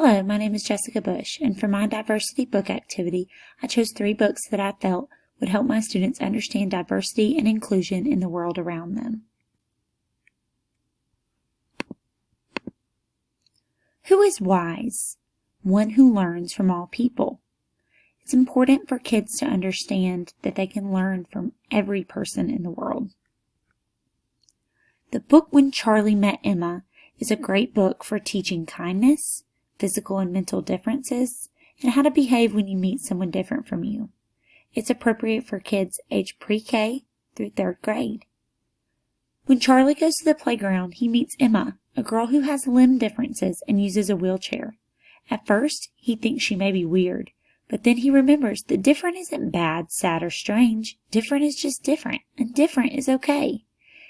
Hello, my name is Jessica Bush, and for my diversity book activity, I chose 3 books that I felt would help my students understand diversity and inclusion in the world around them. Who is wise? One who learns from all people. It's important for kids to understand that they can learn from every person in the world. The book When Charlie Met Emma is a great book for teaching kindness, physical and mental differences, and how to behave when you meet someone different from you. It's appropriate for kids age pre-K through 3rd grade. When Charlie goes to the playground, he meets Emma, a girl who has limb differences and uses a wheelchair. At first, he thinks she may be weird, but then he remembers that different isn't bad, sad, or strange. Different is just different, and different is okay.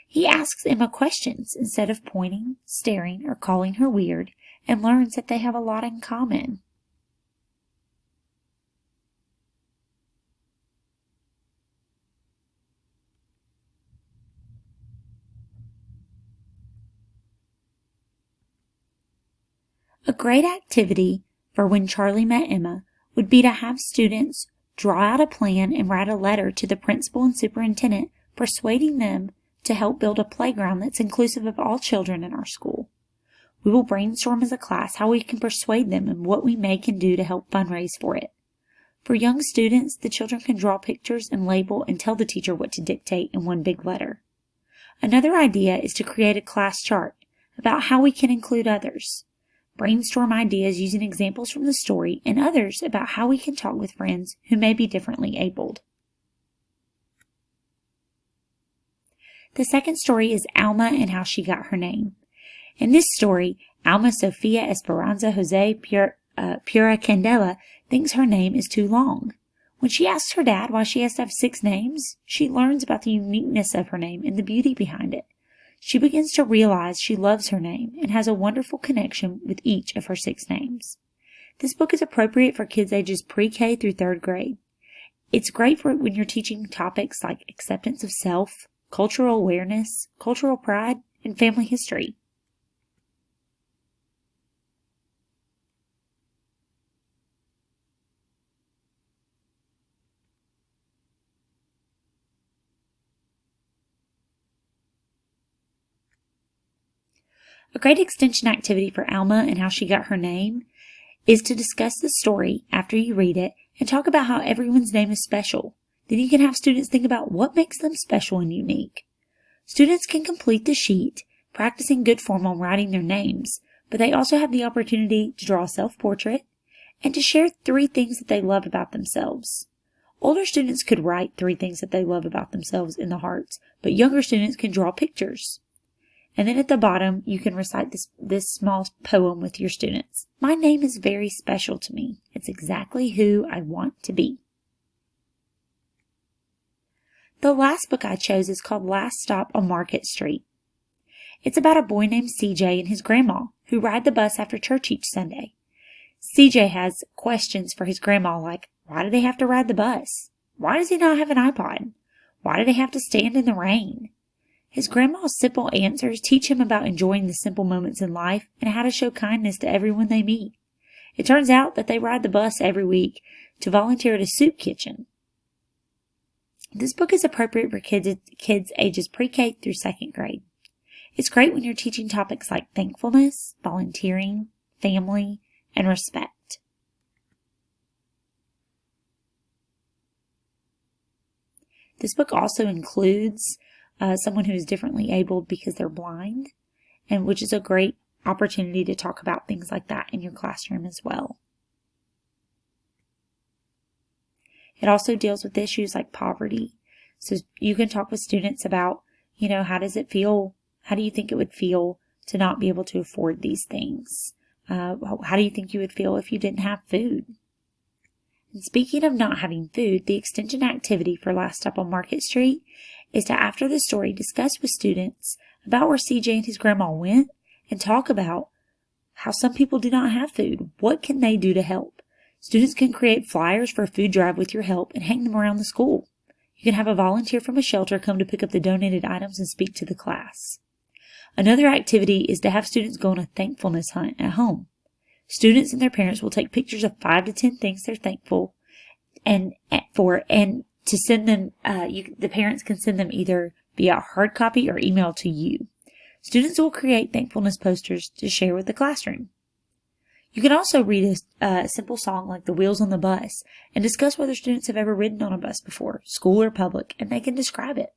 He asks Emma questions instead of pointing, staring, or calling her weird, and learns that they have a lot in common. A great activity for When Charlie Met Emma would be to have students draw out a plan and write a letter to the principal and superintendent persuading them to help build a playground that's inclusive of all children in our school. We will brainstorm as a class how we can persuade them and what we may can do to help fundraise for it. For young students, the children can draw pictures and label and tell the teacher what to dictate in one big letter. Another idea is to create a class chart about how we can include others. Brainstorm ideas using examples from the story and others about how we can talk with friends who may be differently abled. The second story is Alma and How She Got Her Name. In this story, Alma Sofia Esperanza Jose Pura Candela thinks her name is too long. When she asks her dad why she has to have 6 names, she learns about the uniqueness of her name and the beauty behind it. She begins to realize she loves her name and has a wonderful connection with each of her 6 names. This book is appropriate for kids ages pre-K through 3rd grade. It's great for when you're teaching topics like acceptance of self, cultural awareness, cultural pride, and family history. A great extension activity for Alma and How She Got Her Name is to discuss the story after you read it and talk about how everyone's name is special. Then you can have students think about what makes them special and unique. Students can complete the sheet, practicing good form on writing their names, but they also have the opportunity to draw a self-portrait and to share 3 things that they love about themselves. Older students could write 3 things that they love about themselves in the hearts, but younger students can draw pictures. And then at the bottom, you can recite this small poem with your students. My name is very special to me. It's exactly who I want to be. The last book I chose is called Last Stop on Market Street. It's about a boy named CJ and his grandma who ride the bus after church each Sunday. CJ has questions for his grandma like, why do they have to ride the bus? Why does he not have an iPod? Why do they have to stand in the rain? His grandma's simple answers teach him about enjoying the simple moments in life and how to show kindness to everyone they meet. It turns out that they ride the bus every week to volunteer at a soup kitchen. This book is appropriate for kids ages pre-K through 2nd grade. It's great when you're teaching topics like thankfulness, volunteering, family, and respect. This book also includes someone who is differently abled because they're blind, and which is a great opportunity to talk about things like that in your classroom as well. It also deals with issues like poverty. So you can talk with students about, how does it feel? How do you think it would feel to not be able to afford these things? How do you think you would feel if you didn't have food? And speaking of not having food, the extension activity for Last Stop on Market Street is to, after the story, discuss with students about where CJ and his grandma went and talk about how some people do not have food. What can they do to help? Students can create flyers for a food drive with your help and hang them around the school. You can have a volunteer from a shelter come to pick up the donated items and speak to the class. Another activity is to have students go on a thankfulness hunt at home. Students and their parents will take pictures of 5 to 10 things they're thankful and to send them. The parents can send them either via hard copy or email to you. Students will create thankfulness posters to share with the classroom. You can also read a simple song like The Wheels on the Bus and discuss whether students have ever ridden on a bus before, school or public, and they can describe it.